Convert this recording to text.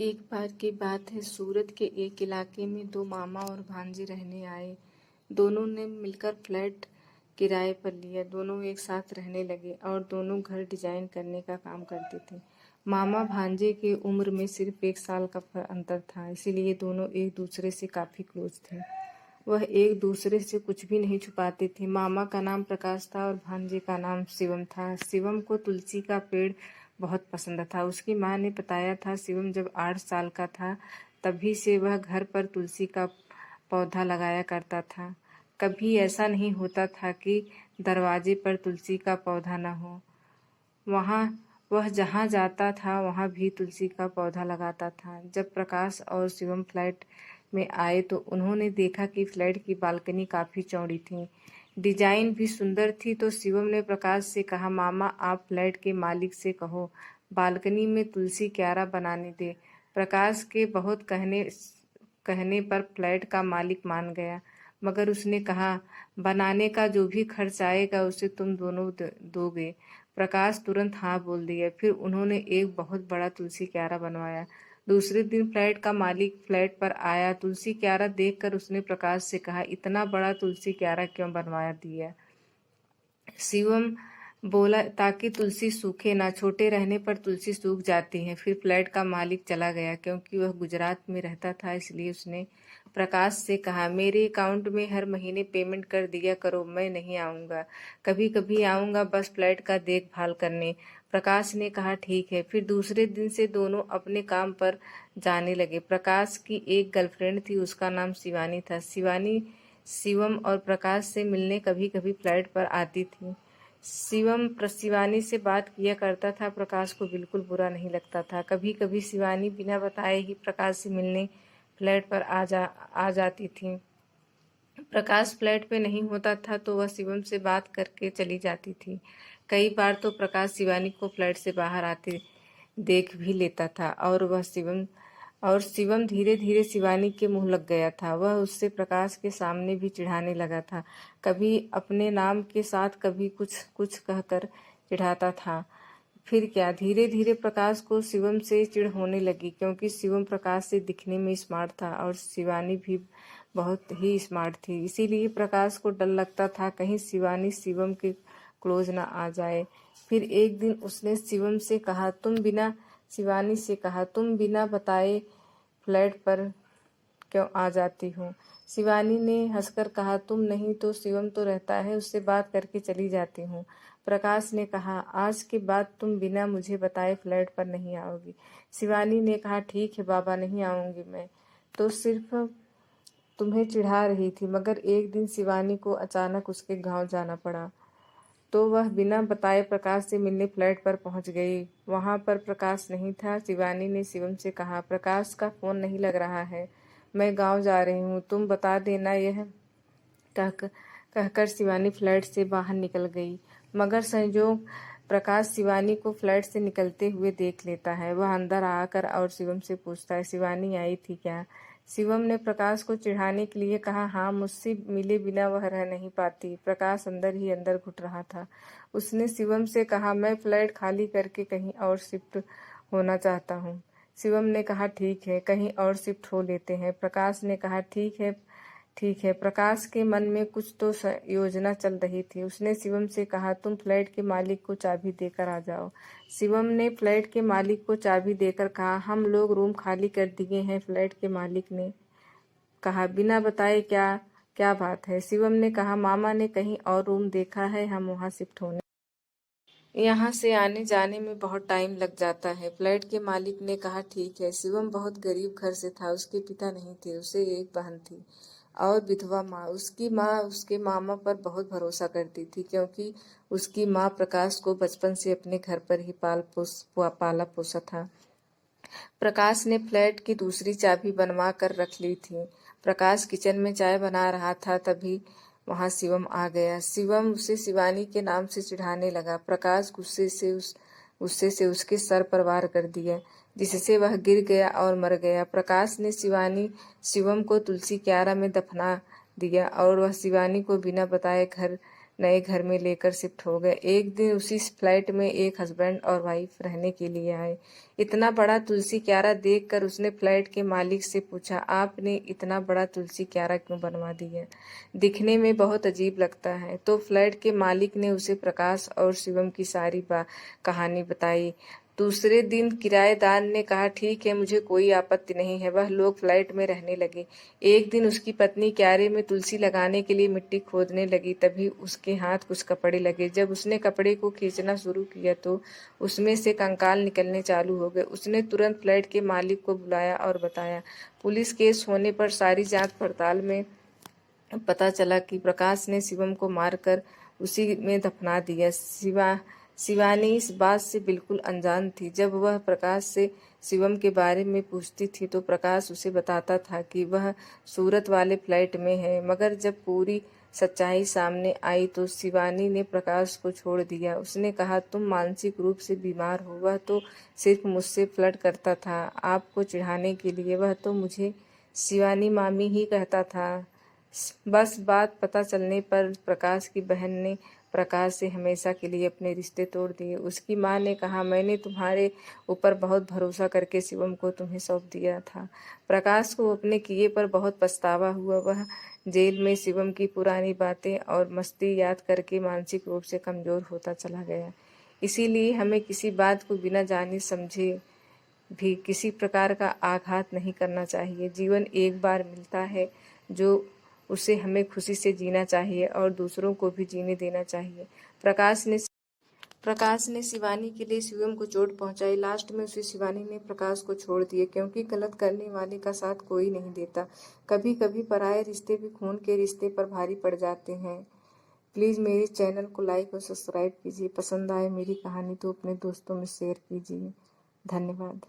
एक बार की बात है, सूरत के एक इलाके में दो मामा और भांजी रहने आए। दोनों ने मिलकर फ्लैट किराए पर लिया। दोनों एक साथ रहने लगे और दोनों घर डिजाइन करने का काम करते थे। मामा भांजे की उम्र में सिर्फ 1 साल का अंतर था, इसीलिए दोनों एक दूसरे से काफी क्लोज थे। वह एक दूसरे से कुछ भी नहीं छुपाते थे। मामा का नाम प्रकाश था और भांजे का नाम शिवम था। शिवम को तुलसी का पेड़ बहुत पसंद था। उसकी माँ ने बताया था, शिवम जब 8 साल का था तभी से वह घर पर तुलसी का पौधा लगाया करता था। कभी ऐसा नहीं होता था कि दरवाजे पर तुलसी का पौधा न हो। वह जहाँ जाता था वहाँ भी तुलसी का पौधा लगाता था। जब प्रकाश और शिवम फ्लैट में आए तो उन्होंने देखा कि फ्लैट की बालकनी काफी चौड़ी थी, डिजाइन भी सुंदर थी। तो शिवम ने प्रकाश से कहा, मामा आप फ्लैट के मालिक से कहो बालकनी में तुलसी क्यारा बनाने दे। प्रकाश के बहुत कहने पर फ्लैट का मालिक मान गया, मगर उसने कहा, बनाने का जो भी खर्च आएगा उसे तुम दोनों दोगे। प्रकाश तुरंत हाँ बोल दिया। फिर उन्होंने एक बहुत बड़ा तुलसी क्यारा बनवाया। दूसरे दिन फ्लैट का मालिक फ्लैट पर आया। तुलसी क्यारा देखकर उसने प्रकाश से कहा, इतना बड़ा तुलसी क्यारा क्यों बनवा दिया? शिवम बोला, ताकि तुलसी सूखे ना, छोटे रहने पर तुलसी सूख जाती है। फिर फ्लैट का मालिक चला गया। क्योंकि वह गुजरात में रहता था इसलिए उसने प्रकाश से कहा, मेरे अकाउंट में हर महीने पेमेंट कर दिया करो, मैं नहीं आऊंगा, कभी कभी आऊंगा बस फ्लैट का देखभाल करने। प्रकाश ने कहा, ठीक है। फिर दूसरे दिन से दोनों अपने काम पर जाने लगे। प्रकाश की एक गर्लफ्रेंड थी, उसका नाम शिवानी था। शिवानी शिवम और प्रकाश से मिलने कभी कभी फ्लैट पर आती थी। शिवम शिवानी से बात किया करता था। प्रकाश को बिल्कुल बुरा नहीं लगता था। कभी कभी शिवानी बिना बताए ही प्रकाश से मिलने फ्लैट पर आ जाती थी। प्रकाश फ्लैट पे नहीं होता था तो वह शिवम से बात करके चली जाती थी। कई बार तो प्रकाश शिवानी को फ्लैट से बाहर आते देख भी लेता था और शिवम धीरे धीरे शिवानी के मुंह लग गया था। वह उससे प्रकाश के सामने भी चिढ़ाने लगा था, कभी अपने नाम के साथ, कभी कुछ कुछ कहकर चिढ़ाता था। फिर क्या, धीरे धीरे प्रकाश को शिवम से चिढ़ होने लगी, क्योंकि शिवम प्रकाश से दिखने में स्मार्ट था और शिवानी भी बहुत ही स्मार्ट थी। इसीलिए प्रकाश को डर लगता था कहीं शिवानी शिवम के क्लोज ना आ जाए। फिर एक दिन उसने शिवानी से कहा, तुम बिना बताए फ्लैट पर क्यों आ जाती हो? शिवानी ने हंसकर कहा, तुम नहीं तो शिवम तो रहता है, उससे बात करके चली जाती हूँ। प्रकाश ने कहा, आज के बाद तुम बिना मुझे बताए फ्लैट पर नहीं आओगी। शिवानी ने कहा, ठीक है बाबा, नहीं आऊंगी। मैं तो सिर्फ तुम्हें चिढ़ा रही थी। मगर एक दिन शिवानी को अचानक उसके गांव जाना पड़ा, तो वह बिना बताए प्रकाश से मिलने फ्लैट पर पहुंच गई। वहां पर प्रकाश नहीं था। शिवानी ने शिवम से कहा, प्रकाश का फोन नहीं लग रहा है, मैं गांव जा रही हूँ, तुम बता देना। यह कहकर शिवानी फ्लैट से बाहर निकल गई। मगर संजोग प्रकाश शिवानी को फ्लैट से निकलते हुए देख लेता है। वह अंदर आकर और शिवम से पूछता है, शिवानी आई थी क्या? शिवम ने प्रकाश को चिढ़ाने के लिए कहा, हाँ, मुझसे मिले बिना वह रह नहीं पाती। प्रकाश अंदर ही अंदर घुट रहा था। उसने शिवम से कहा, मैं फ्लैट खाली करके कहीं और शिफ्ट होना चाहता हूँ। शिवम ने कहा, ठीक है, कहीं और शिफ्ट हो लेते हैं। प्रकाश ने कहा, ठीक है ठीक है। प्रकाश के मन में कुछ तो योजना चल रही थी। उसने शिवम से कहा, तुम फ्लैट के मालिक को चाबी देकर आ जाओ। शिवम ने फ्लैट के मालिक को चाबी देकर कहा, हम लोग रूम खाली कर दिए हैं। फ्लैट के मालिक ने कहा, बिना बताए क्या क्या बात है? शिवम ने कहा, मामा ने कहीं और रूम देखा है, हम वहां शिफ्ट होने, यहाँ से आने जाने में बहुत टाइम लग जाता है। फ्लैट के मालिक ने कहा, ठीक है। शिवम बहुत गरीब घर से था। उसके पिता नहीं थे, उसे एक बहन थी और विधवा माँ। उसकी माँ उसके मामा पर बहुत भरोसा करती थी, क्योंकि उसकी माँ प्रकाश को बचपन से अपने घर पर ही पाला पोसा था। प्रकाश ने फ्लैट की दूसरी चाबी बनवा कर रख ली थी। प्रकाश किचन में चाय बना रहा था, तभी वहां शिवम आ गया। शिवम उसे शिवानी के नाम से चिढ़ाने लगा। प्रकाश गुस्से से उसके सर पर वार कर दिया, जिससे वह गिर गया और मर गया। प्रकाश ने शिवम को तुलसी क्यारा में दफना दिया और वह शिवानी को बिना बताए घर नए घर में लेकर शिफ्ट हो गए। एक दिन उसी फ्लैट में एक हस्बैंड और वाइफ रहने के लिए आए। इतना बड़ा तुलसी क्यारा देखकर उसने फ्लैट के मालिक से पूछा, आपने इतना बड़ा तुलसी क्यारा क्यों बनवा दिया? दिखने में बहुत अजीब लगता है। तो फ्लैट के मालिक ने उसे प्रकाश और शिवम की सारी कहानी बताई। दूसरे दिन किराएदार ने कहा, ठीक है, मुझे कोई आपत्ति नहीं है। वह लोग फ्लैट में रहने लगे। एक दिन उसकी पत्नी क्यारे में तुलसी लगाने के लिए मिट्टी खोदने लगी। तभी उसके हाथ कुछ कपड़े लगे। जब उसने कपड़े को खींचना शुरू किया तो उसमें से कंकाल निकलने चालू हो गए। उसने तुरंत फ्लैट के मालिक को बुलाया और बताया। पुलिस केस होने पर सारी जांच पड़ताल में पता चला कि प्रकाश ने शिवम को मारकर उसी में दफना दिया। शिवानी इस बात से बिल्कुल अनजान थी। जब वह प्रकाश से शिवम के बारे में पूछती थी तो प्रकाश उसे बताता था कि वह सूरत वाले फ्लैट में है। मगर जब पूरी सच्चाई सामने आई तो शिवानी ने प्रकाश को छोड़ दिया। उसने कहा, तुम मानसिक रूप से बीमार हो। वह तो सिर्फ मुझसे फ्लर्ट करता था, आपको चिढ़ाने के लिए। वह तो मुझे शिवानी मामी ही कहता था। बस बात पता चलने पर प्रकाश की बहन ने प्रकाश से हमेशा के लिए अपने रिश्ते तोड़ दिए। उसकी माँ ने कहा, मैंने तुम्हारे ऊपर बहुत भरोसा करके शिवम को तुम्हें सौंप दिया था। प्रकाश को अपने किए पर बहुत पछतावा हुआ। वह जेल में शिवम की पुरानी बातें और मस्ती याद करके मानसिक रूप से कमजोर होता चला गया। इसीलिए हमें किसी बात को बिना जाने समझे भी किसी प्रकार का आघात नहीं करना चाहिए। जीवन एक बार मिलता है, जो उसे हमें खुशी से जीना चाहिए और दूसरों को भी जीने देना चाहिए। प्रकाश ने शिवानी के लिए शिवम को चोट पहुंचाई। लास्ट में उसे शिवानी ने प्रकाश को छोड़ दिया, क्योंकि गलत करने वाले का साथ कोई नहीं देता। कभी कभी पराये रिश्ते भी खून के रिश्ते पर भारी पड़ जाते हैं। प्लीज़ मेरे चैनल को लाइक और सब्सक्राइब कीजिए। पसंद आए मेरी कहानी तो अपने दोस्तों में शेयर कीजिए। धन्यवाद।